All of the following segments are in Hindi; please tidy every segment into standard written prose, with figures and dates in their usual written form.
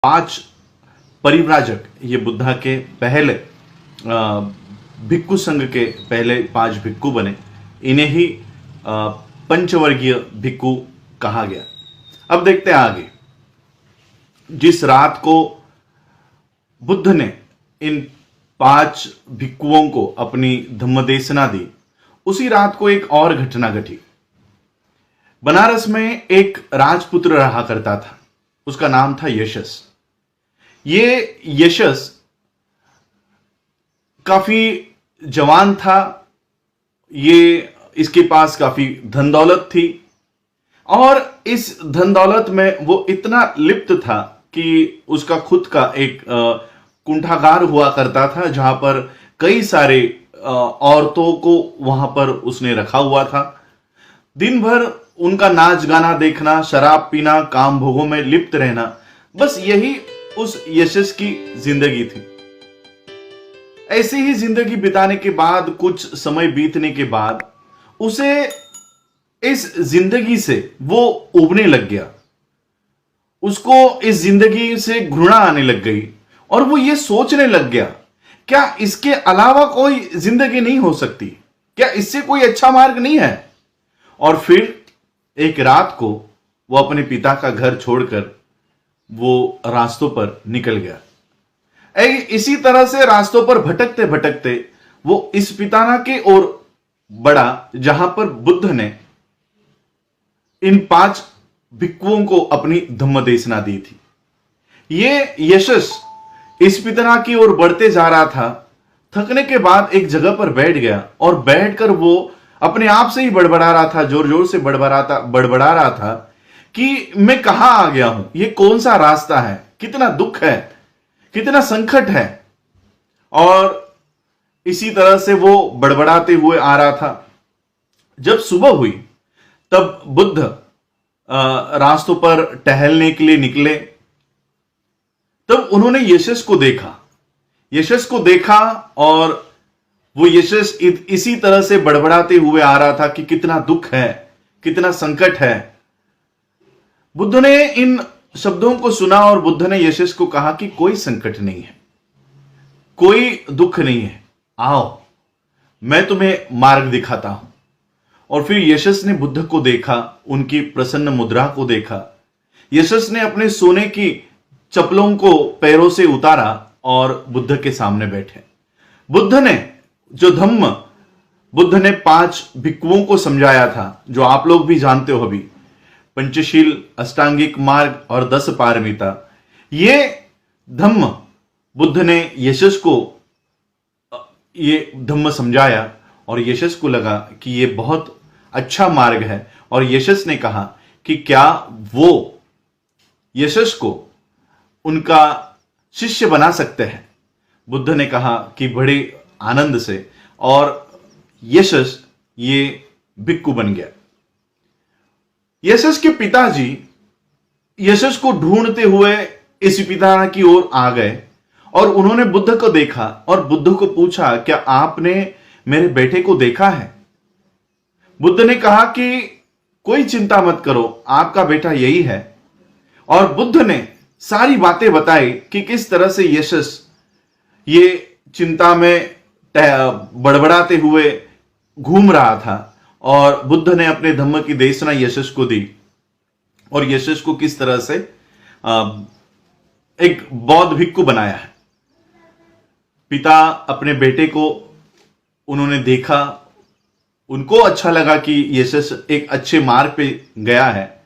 पांच परिव्राजक, ये बुद्धा के पहले भिक्खु संघ के पहले पांच भिक्खु बने। इन्हें ही पंचवर्गीय भिक्खु कहा गया। अब देखते हैं आगे। जिस रात को बुद्ध ने इन पांच भिक्खुओं को अपनी धम्मदेशना दी, उसी रात को एक और घटना घटी। बनारस में एक राजपुत्र रहा करता था, उसका नाम था यशस। ये यशस काफी जवान था, इसके पास काफी धन दौलत थी और इस धन दौलत में वो इतना लिप्त था कि उसका खुद का एक कुंठागार हुआ करता था, जहां पर कई सारे औरतों को वहां पर उसने रखा हुआ था। दिन भर उनका नाच गाना देखना, शराब पीना, काम भोगों में लिप्त रहना, बस यही उस यशस की जिंदगी थी। ऐसी ही जिंदगी बिताने के बाद, कुछ समय बीतने के बाद, उसे इस जिंदगी से वो उबने लग गया। उसको इस जिंदगी से घृणा आने लग गई और वो ये सोचने लग गया, क्या इसके अलावा कोई जिंदगी नहीं हो सकती? क्या इससे कोई अच्छा मार्ग नहीं है? और फिर एक रात को वो अपने पिता का घर छोड़कर वो रास्तों पर निकल गया। इसी तरह से रास्तों पर भटकते भटकते वो इस पिताना के ओर बढ़ा, जहां पर बुद्ध ने इन पांच भिक्खुओं को अपनी धम्मदेशना दी थी। ये यशस इस पिताना की ओर बढ़ते जा रहा था। थकने के बाद एक जगह पर बैठ गया और बैठकर वो अपने आप से ही बड़बड़ा रहा था, जोर जोर से बड़बड़ा रहा था कि मैं कहां आ गया हूं, ये कौन सा रास्ता है, कितना दुख है, कितना संकट है। और इसी तरह से वो बड़बड़ाते हुए आ रहा था। जब सुबह हुई तब बुद्ध रास्तों पर टहलने के लिए निकले। तब उन्होंने यशस को देखा और वो यशस इसी तरह से बड़बड़ाते हुए आ रहा था कि कितना दुख है, कितना संकट है। बुद्ध ने इन शब्दों को सुना और बुद्ध ने यशस को कहा कि कोई संकट नहीं है, कोई दुख नहीं है, आओ मैं तुम्हें मार्ग दिखाता हूं। और फिर यशस ने बुद्ध को देखा, उनकी प्रसन्न मुद्रा को देखा। यशस ने अपने सोने की चप्पलों को पैरों से उतारा और बुद्ध के सामने बैठे। बुद्ध ने पांच भिक्खुओं को समझाया था, जो आप लोग भी जानते हो अभी, पंचशील, अष्टांगिक मार्ग और 10 पारमिता। ये धम्म बुद्ध ने यशस को ये धम्म समझाया और यशस को लगा कि ये बहुत अच्छा मार्ग है। और यशस ने कहा कि क्या वो यशस को उनका शिष्य बना सकते हैं? बुद्ध ने कहा कि बड़े आनंद से, और यशस ये भिक्खु बन गया। यशस के पिताजी यशस को ढूंढते हुए इस पिता की ओर आ गए और उन्होंने बुद्ध को देखा और बुद्ध को पूछा, क्या आपने मेरे बेटे को देखा है? बुद्ध ने कहा कि कोई चिंता मत करो, आपका बेटा यही है। और बुद्ध ने सारी बातें बताई कि किस तरह से यशस ये चिंता में बड़बड़ाते हुए घूम रहा था और बुद्ध ने अपने धम्म की देशना यशस को दी और यशस को किस तरह से एक बौद्ध भिक्खु बनाया है। पिता अपने बेटे को उन्होंने देखा, उनको अच्छा लगा कि यशस एक अच्छे मार्ग पे गया है,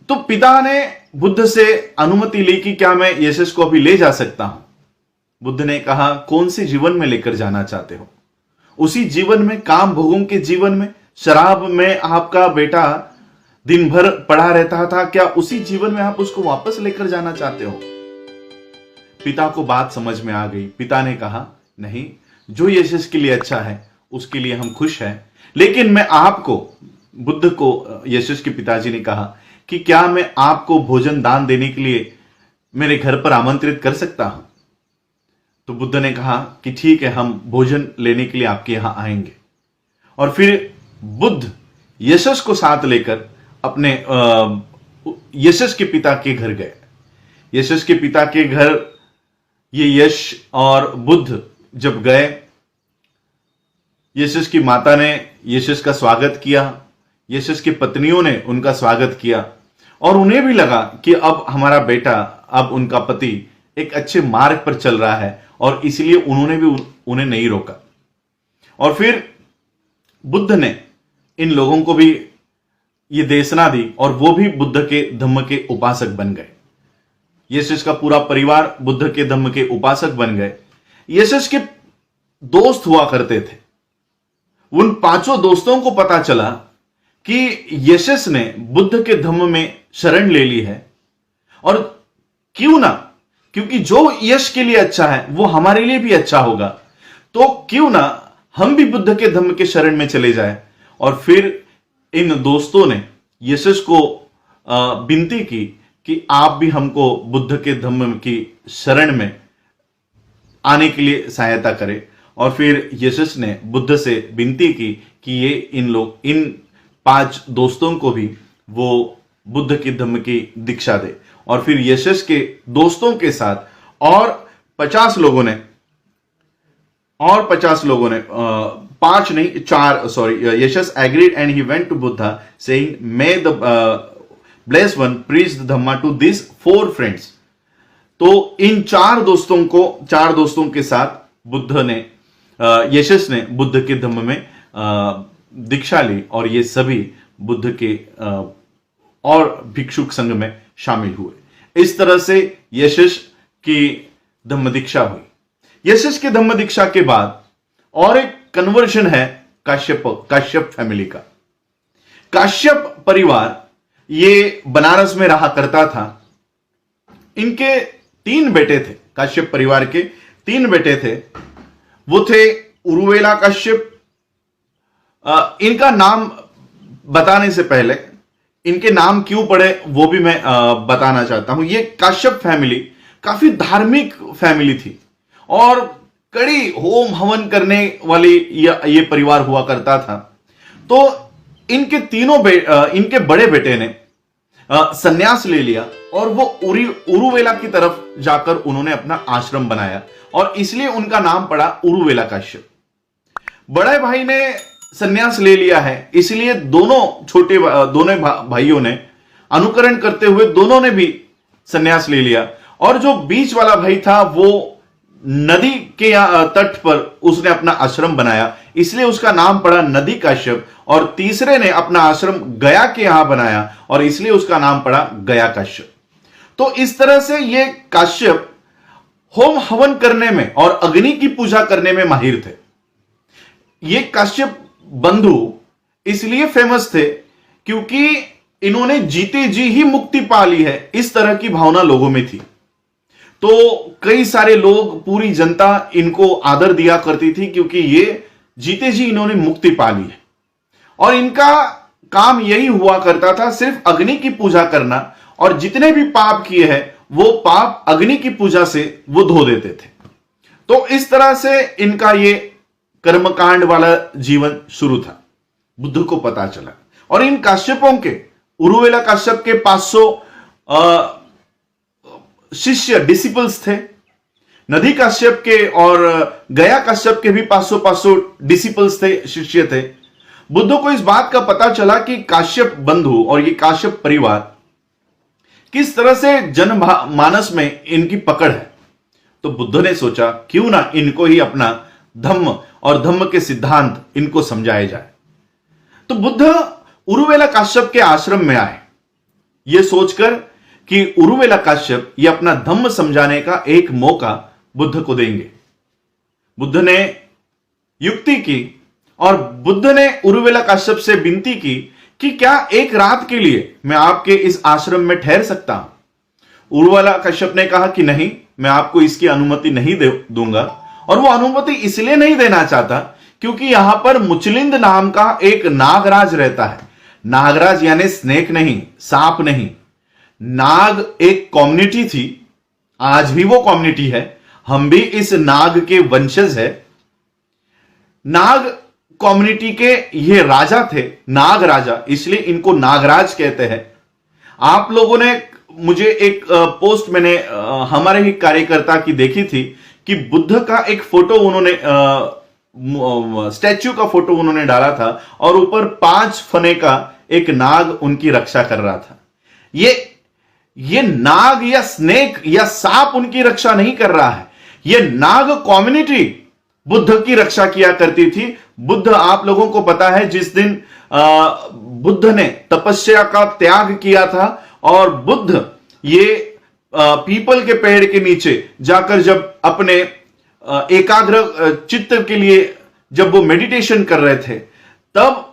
तो पिता ने बुद्ध से अनुमति ली कि क्या मैं यशस को अभी ले जा सकता हूं? बुद्ध ने कहा, कौन से जीवन में लेकर जाना चाहते हो? उसी जीवन में, काम भोगों के जीवन में, शराब में आपका बेटा दिन भर पड़ा रहता था, क्या उसी जीवन में आप उसको वापस लेकर जाना चाहते हो? पिता को बात समझ में आ गई। पिता ने कहा, नहीं, जो यशस के लिए अच्छा है उसके लिए हम खुश हैं, लेकिन मैं आपको, बुद्ध को यशस के पिताजी ने कहा कि क्या मैं आपको भोजन दान देने के लिए मेरे घर पर आमंत्रित कर सकता हूं? तो बुद्ध ने कहा कि ठीक है, हम भोजन लेने के लिए आपके यहां आएंगे। और फिर बुद्ध यशस को साथ लेकर अपने यशस के पिता के घर गए। यशस के पिता के घर ये यश और बुद्ध जब गए, यशस की माता ने यशस का स्वागत किया, यशस की पत्नियों ने उनका स्वागत किया और उन्हें भी लगा कि अब हमारा बेटा, अब उनका पति एक अच्छे मार्ग पर चल रहा है और इसलिए उन्होंने भी उन्हें नहीं रोका। और फिर बुद्ध ने इन लोगों को भी ये देशना दी और वो भी बुद्ध के धम्म के उपासक बन गए। यशस का पूरा परिवार बुद्ध के धम्म के उपासक बन गए। यशस के दोस्त हुआ करते थे। उन 5 दोस्तों को पता चला कि यशस ने बुद्ध के धम्म में शरण ले ली है और क्यों ना, क्योंकि जो यश के लिए अच्छा है वो हमारे लिए भी अच्छा होगा, तो क्यों ना हम भी बुद्ध के धम्म के शरण में चले जाएं। और फिर इन दोस्तों ने यशस को विनती की कि आप भी हमको बुद्ध के धम्म की शरण में आने के लिए सहायता करें। और फिर यशस ने बुद्ध से विनती की कि ये इन 5 दोस्तों को भी वो बुद्ध के धम्म की दीक्षा दे। और फिर यशस के दोस्तों के साथ और 50 लोगों ने 5 नहीं 4 sorry, Yashas agreed and he went to Buddha saying may the blessed one preach the Dhamma to this 4 friends. तो इन 4 दोस्तों के साथ यशस ने बुद्ध के धम्म में दीक्षा ली और ये सभी बुद्ध के और भिक्षुक संघ में शामिल हुए। इस तरह से यशस की धम्म दीक्षा हुई। यशस के धम्म दीक्षा के बाद और एक कन्वर्जन है काश्यप फैमिली का। काश्यप परिवार ये बनारस में रहा करता था। इनके 3 बेटे थे। काश्यप परिवार के 3 बेटे थे। वो थे उरुवेला काश्यप। इनका नाम बताने से पहले इनके नाम क्यों पड़े वो भी मैं बताना चाहता हूं। ये काश्यप फैमिली काफी धार्मिक फैमिली थी और कड़ी होम हवन करने वाली ये परिवार हुआ करता था। तो इनके बड़े बेटे ने संन्यास ले लिया और वो उरुवेला की तरफ जाकर उन्होंने अपना आश्रम बनाया और इसलिए उनका नाम पड़ा उरुवेला काश्यप। बड़े भाई ने संन्यास ले लिया है, इसलिए दोनों भाइयों ने अनुकरण करते हुए दोनों ने भी संन्यास ले लिया। और जो बीच वाला भाई था वो नदी के तट पर उसने अपना आश्रम बनाया, इसलिए उसका नाम पड़ा नदी काश्यप। और तीसरे ने अपना आश्रम गया के यहां बनाया और इसलिए उसका नाम पड़ा गया काश्यप। तो इस तरह से ये काश्यप होम हवन करने में और अग्नि की पूजा करने में माहिर थे। ये काश्यप बंधु इसलिए फेमस थे क्योंकि इन्होंने जीते जी ही मुक्ति पा ली है, इस तरह की भावना लोगों में थी। तो कई सारे लोग, पूरी जनता इनको आदर दिया करती थी क्योंकि ये जीते जी इन्होंने मुक्ति पा ली है। और इनका काम यही हुआ करता था, सिर्फ अग्नि की पूजा करना, और जितने भी पाप किए हैं वो पाप अग्नि की पूजा से वो धो देते थे। तो इस तरह से इनका ये कर्मकांड वाला जीवन शुरू था। बुद्ध को पता चला और इन काश्यपों के, उरुवेला काश्यप के 500 शिष्य डिसिपल्स थे। नदी काश्यप के और गया काश्यप के भी 500 डिसिपल्स थे, शिष्य थे। बुद्ध को इस बात का पता चला कि काश्यप बंधु और ये काश्यप परिवार किस तरह से जनमानस में इनकी पकड़ है। तो बुद्ध ने सोचा क्यों ना इनको ही अपना धम्म और धम्म के सिद्धांत इनको समझाए जाए। तो बुद्ध उरुवेला काश्यप के आश्रम में आए, यह सोचकर कि उरुवेला काश्यप ये अपना धम्म समझाने का एक मौका बुद्ध को देंगे। बुद्ध ने युक्ति की और बुद्ध ने उरुवेला काश्यप से विनती की कि क्या एक रात के लिए मैं आपके इस आश्रम में ठहर सकता हूं। उरुवेला काश्यप ने कहा कि नहीं, मैं आपको इसकी अनुमति नहीं दूंगा। और वो अनुमति इसलिए नहीं देना चाहता क्योंकि यहां पर मुचलिंद नाम का एक नागराज रहता है। नागराज यानी स्नेक नहीं, सांप नहीं। नाग एक कम्युनिटी थी, आज भी वो कम्युनिटी है। हम भी इस नाग के वंशज है। नाग कम्युनिटी के ये राजा थे, नाग राजा, इसलिए इनको नागराज कहते हैं। आप लोगों ने मुझे एक पोस्ट मैंने हमारे ही कार्यकर्ता की देखी थी कि बुद्ध का एक फोटो उन्होंने स्टैच्यू का फोटो उन्होंने डाला था और ऊपर 5 फने का एक नाग उनकी रक्षा कर रहा था। ये नाग या स्नेक या सांप उनकी रक्षा नहीं कर रहा है, ये नाग कम्युनिटी बुद्ध की रक्षा किया करती थी। बुद्ध, आप लोगों को पता है, जिस दिन बुद्ध ने तपस्या का त्याग किया था और बुद्ध ये पीपल के पेड़ के नीचे जाकर जब अपने एकाग्र चित्त के लिए जब वो मेडिटेशन कर रहे थे, तब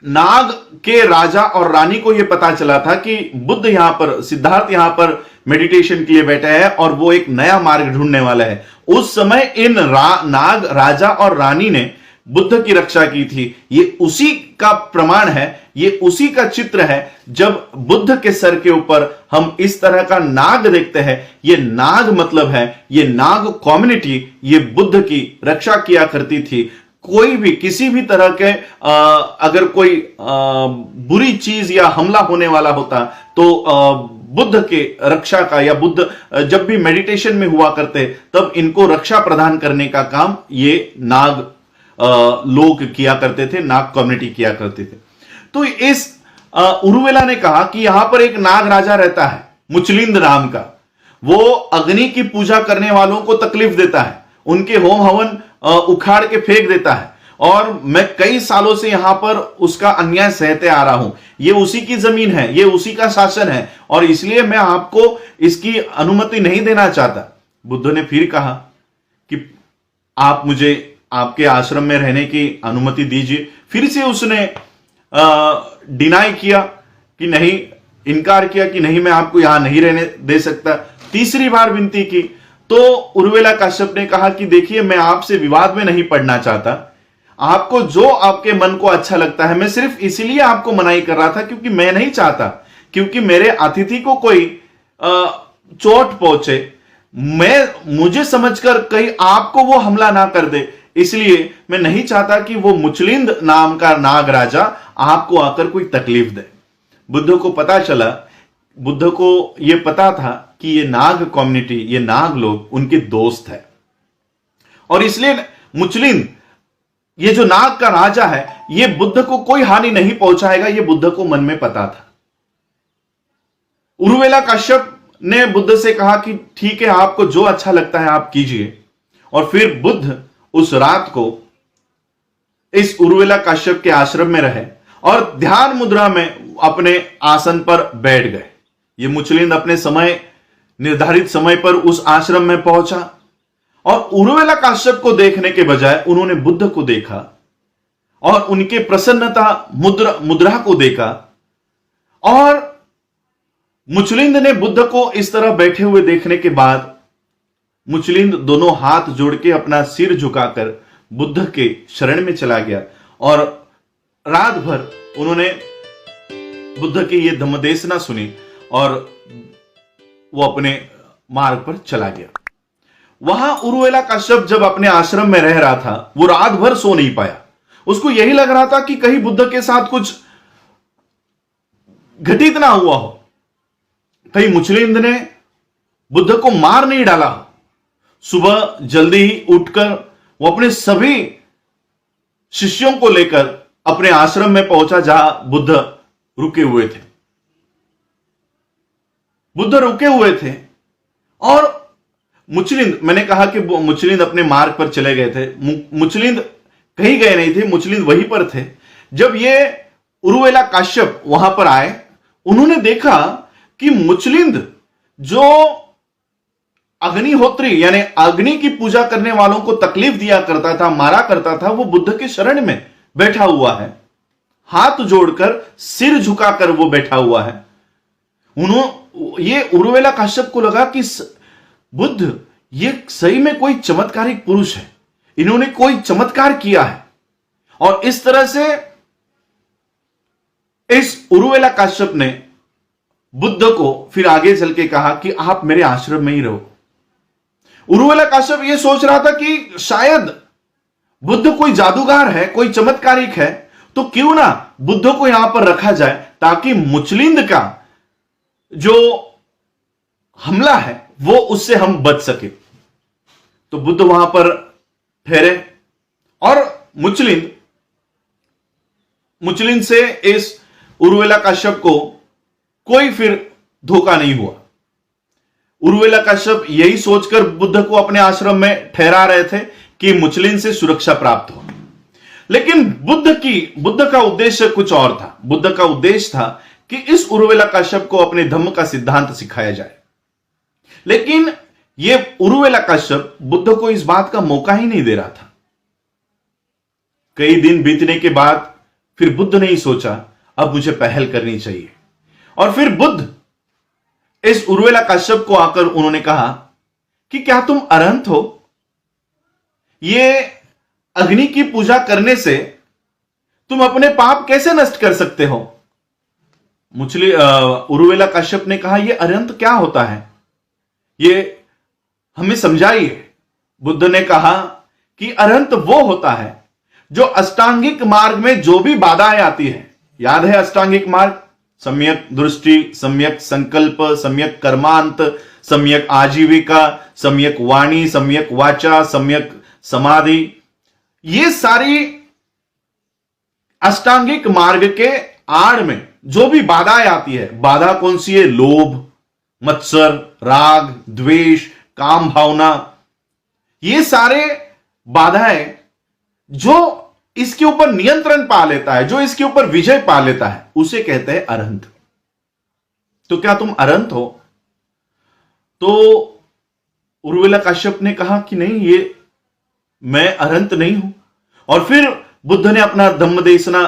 नाग के राजा और रानी को यह पता चला था कि बुद्ध यहां पर, सिद्धार्थ यहां पर मेडिटेशन के लिए बैठे हैं और वो एक नया मार्ग ढूंढने वाला है। उस समय इन नाग राजा और रानी ने बुद्ध की रक्षा की थी। ये उसी का प्रमाण है, ये उसी का चित्र है। जब बुद्ध के सर के ऊपर हम इस तरह का नाग देखते हैं, ये नाग मतलब है, ये नाग कम्युनिटी ये बुद्ध की रक्षा किया करती थी। कोई भी किसी भी तरह के अगर कोई बुरी चीज या हमला होने वाला होता तो बुद्ध के रक्षा का, या बुद्ध जब भी मेडिटेशन में हुआ करते तब इनको रक्षा प्रदान करने का काम ये नाग लोग किया करते थे, नाग कम्युनिटी किया करते थे। तो इस उरुवेला ने कहा कि यहां पर एक नाग राजा रहता है मुचलिंद नाम का, वो अग्नि की पूजा करने वालों को तकलीफ देता है, उनके होम हवन उखाड़ के फेंक देता है, और मैं कई सालों से यहां पर उसका अन्याय सहते आ रहा हूं। ये उसी की जमीन है, ये उसी का शासन है, और इसलिए मैं आपको इसकी अनुमति नहीं देना चाहता। बुद्ध ने फिर कहा कि आप मुझे आपके आश्रम में रहने की अनुमति दीजिए। फिर से उसने डिनाई किया कि नहीं, इनकार किया कि नहीं, मैं आपको यहां नहीं रहने दे सकता। तीसरी बार विनती की तो उर्वेला कश्यप ने कहा कि देखिए, मैं आपसे विवाद में नहीं पड़ना चाहता, आपको जो आपके मन को अच्छा लगता है, मैं सिर्फ इसलिए आपको मनाही कर रहा था क्योंकि मैं नहीं चाहता क्योंकि मेरे अतिथि को कोई चोट पहुंचे, मुझे समझकर कहीं आपको वो हमला ना कर दे, इसलिए मैं नहीं चाहता कि वो मुचलिंद नाम का नाग राजा आपको आकर कोई तकलीफ दे। बुद्ध को पता चला, बुद्ध को यह पता था कि ये नाग कम्युनिटी, ये नाग लोग उनके दोस्त है, और इसलिए मुचलिंद, ये जो नाग का राजा है, ये बुद्ध को कोई हानि नहीं पहुंचाएगा, ये बुद्ध को मन में पता था। उरुवेला कश्यप ने बुद्ध से कहा कि ठीक है, आपको जो अच्छा लगता है आप कीजिए। और फिर बुद्ध उस रात को इस उरुवेला कश्यप के आश्रम में रहे और ध्यान मुद्रा में अपने आसन पर बैठ गए। ये मुचलिंद अपने समय, निर्धारित समय पर उस आश्रम में पहुंचा, और उरुवेला कश्यप को देखने के बजाय उन्होंने बुद्ध को देखा और उनके प्रसन्नता मुद्रा को देखा। और मुचलिंद ने बुद्ध को इस तरह बैठे हुए देखने के बाद मुचलिंद दोनों हाथ जोड़ के अपना सिर झुकाकर बुद्ध के शरण में चला गया, और रात भर उन्होंने बुद्ध की यह धम्मदेशना सुनी और वो अपने मार्ग पर चला गया। वहां उरुवेला कश्यप जब अपने आश्रम में रह रहा था, वो रात भर सो नहीं पाया। उसको यही लग रहा था कि कहीं बुद्ध के साथ कुछ घटित ना हुआ हो, कहीं मुचलिंद ने बुद्ध को मार नहीं डाला हो। सुबह जल्दी ही उठकर वो अपने सभी शिष्यों को लेकर अपने आश्रम में पहुंचा जहां बुद्ध रुके हुए थे। बुद्ध रुके हुए थे और मुचलिंद, मैंने कहा कि मुचलिंद अपने मार्ग पर चले गए थे, मुचलिंद कहीं गए नहीं थे, मुचलिंद वहीं पर थे। जब ये उरुवेला कश्यप वहां पर आए, उन्होंने देखा कि मुचलिंद जो अग्निहोत्री यानी अग्नि की पूजा करने वालों को तकलीफ दिया करता था, मारा करता था, वो बुद्ध के शरण में बैठा हुआ है, हाथ जोड़कर सिर झुकाकर वो बैठा हुआ है। ये उरुवेला कश्यप को लगा कि बुद्ध ये सही में कोई चमत्कारिक पुरुष है, इन्होंने कोई चमत्कार किया है। और इस तरह से इस उरुवेला कश्यप ने बुद्ध को फिर आगे चल के कहा कि आप मेरे आश्रम में ही रहो। उरुवेला कश्यप यह सोच रहा था कि शायद बुद्ध कोई जादूगर है, कोई चमत्कारिक है, तो क्यों ना बुद्ध को यहां पर रखा जाए ताकि मुचलिंद का जो हमला है वो उससे हम बच सके। तो बुद्ध वहां पर ठहरे और मुचलिन से इस उर्वेला काश्यप को कोई फिर धोखा नहीं हुआ। उर्वेला काश्यप यही सोचकर बुद्ध को अपने आश्रम में ठहरा रहे थे कि मुचलिन से सुरक्षा प्राप्त हो। लेकिन बुद्ध का उद्देश्य कुछ और था। बुद्ध का उद्देश्य था कि इस उर्वेला काश्यप को अपने धम्म का सिद्धांत सिखाया जाए। लेकिन यह उर्वेला काश्यप बुद्ध को इस बात का मौका ही नहीं दे रहा था। कई दिन बीतने के बाद फिर बुद्ध ने ही सोचा अब मुझे पहल करनी चाहिए। और फिर बुद्ध इस उर्वेला काश्यप को आकर उन्होंने कहा कि क्या तुम अरहंत हो? ये अग्नि की पूजा करने से तुम अपने पाप कैसे नष्ट कर सकते हो? उर्वेला काश्यप ने कहा यह अरहंत क्या होता है, ये हमें समझाइए। बुद्ध ने कहा कि अरहंत वो होता है जो अष्टांगिक मार्ग में जो भी बाधाएं आती है, याद है अष्टांगिक मार्ग, सम्यक दृष्टि, सम्यक संकल्प, सम्यक कर्मांत, सम्यक आजीविका, सम्यक वाणी, सम्यक वाचा, सम्यक समाधि, ये सारी अष्टांगिक मार्ग के आड़ में जो भी बाधाएं आती है, बाधा कौन सी है? लोभ, मत्सर, राग, द्वेष, काम भावना, ये सारे बाधाएं जो इसके ऊपर नियंत्रण पा लेता है, जो इसके ऊपर विजय पा लेता है, उसे कहते हैं अरहंत। तो क्या तुम अरहंत हो? तो उर्वेला काश्यप ने कहा कि नहीं, ये मैं अरहंत नहीं हूं। और फिर बुद्ध ने अपना धम्म देशना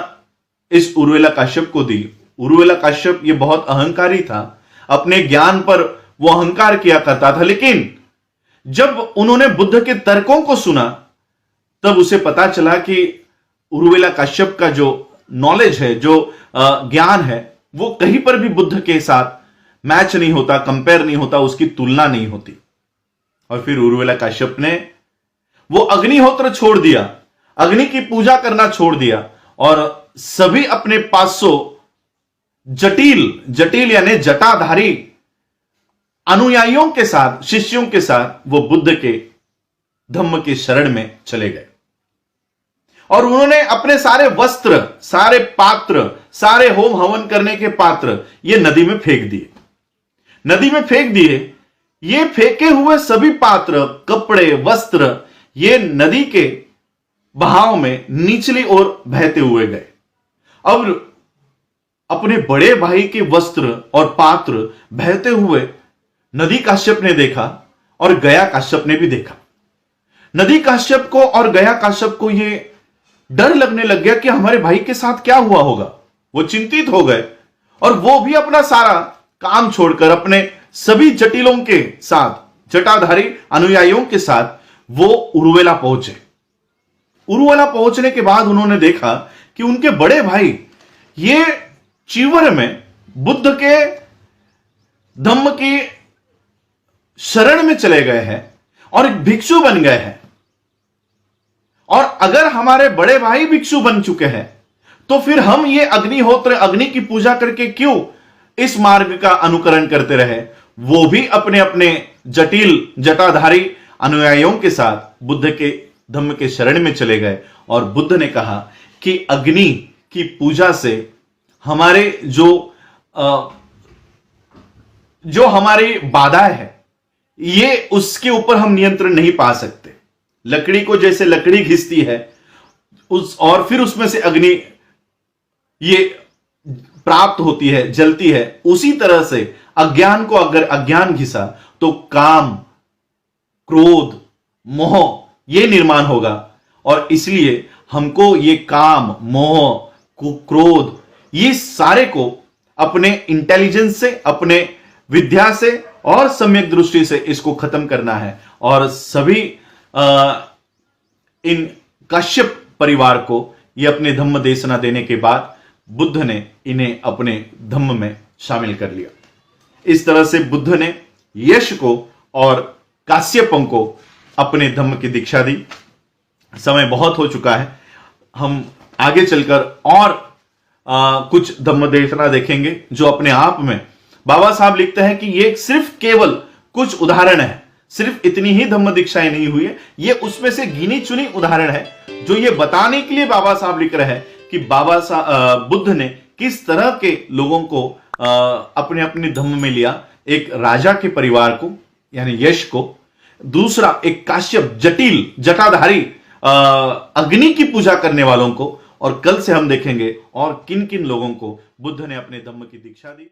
इस उर्वेला काश्यप को दी। उर्वेला काश्यप ये बहुत अहंकारी था, अपने ज्ञान पर वो अहंकार किया करता था। लेकिन जब उन्होंने बुद्ध के तर्कों को सुना तब उसे पता चला कि उर्वेला काश्यप का जो नॉलेज है, जो ज्ञान है, वो कहीं पर भी बुद्ध के साथ मैच नहीं होता, कंपेयर नहीं होता, उसकी तुलना नहीं होती। और फिर उर्वेला काश्यप ने वो अग्निहोत्र छोड़ दिया, अग्नि की पूजा करना छोड़ दिया और सभी अपने 500 जटिल यानी जटाधारी अनुयायियों के साथ, शिष्यों के साथ वो बुद्ध के धम्म के शरण में चले गए। और उन्होंने अपने सारे वस्त्र, सारे पात्र, सारे होम हवन करने के पात्र ये नदी में फेंक दिए। नदी में फेंक दिए। ये फेंके हुए सभी पात्र, कपड़े, वस्त्र ये नदी के बहाव में निचली ओर बहते हुए गए। अब अपने बड़े भाई के वस्त्र और पात्र बहते हुए नदी काश्यप ने देखा और गया काश्यप ने भी देखा। नदी काश्यप को और गया काश्यप को यह डर लगने लग गया कि हमारे भाई के साथ क्या हुआ होगा। वो चिंतित हो गए और वो भी अपना सारा काम छोड़कर अपने सभी जटिलों के साथ, जटाधारी अनुयायियों के साथ वो उर्वेला पहुंचे। उर्वेला पहुंचने के बाद उन्होंने देखा कि उनके बड़े भाई ये चीवर में बुद्ध के धम्म की शरण में चले गए हैं और भिक्षु बन गए हैं। और अगर हमारे बड़े भाई भिक्षु बन चुके हैं तो फिर हम ये अग्निहोत्र, अग्नि की पूजा करके क्यों इस मार्ग का अनुकरण करते रहे? वो भी अपने अपने जटाधारी अनुयायियों के साथ बुद्ध के धम्म के शरण में चले गए। और बुद्ध ने कहा कि अग्नि की पूजा से हमारे जो हमारी बाधाएं है, ये उसके ऊपर हम नियंत्रण नहीं पा सकते। लकड़ी को जैसे लकड़ी घिसती है और फिर उसमें से अग्नि ये प्राप्त होती है, जलती है, उसी तरह से अज्ञान को अगर अज्ञान घिसा तो काम, क्रोध, मोह ये निर्माण होगा। और इसलिए हमको ये काम, मोह, क्रोध ये सारे को अपने इंटेलिजेंस से, अपने विद्या से और सम्यक दृष्टि से इसको खत्म करना है। और सभी इन काश्यप परिवार को ये अपने धम्म देशना देने के बाद बुद्ध ने इन्हें अपने धम्म में शामिल कर लिया। इस तरह से बुद्ध ने यश को और काश्यपों को अपने धम्म की दीक्षा दी। समय बहुत हो चुका है, हम आगे चलकर और कुछ धम्म देशना देखेंगे जो अपने आप में बाबा साहब लिखते हैं कि ये सिर्फ केवल कुछ उदाहरण है, सिर्फ इतनी ही धम्म दीक्षाएं नहीं हुई है, ये उसमें से गिनी चुनी उदाहरण है जो ये बताने के लिए बाबा साहब लिख रहे हैं कि बुद्ध ने किस तरह के लोगों को अपने अपने धम्म में लिया। एक राजा के परिवार को यानी यश को, दूसरा एक काश्यप जटिल जटाधारी अग्नि की पूजा करने वालों को, और कल से हम देखेंगे और किन किन लोगों को बुद्ध ने अपने धम्म की दीक्षा दी।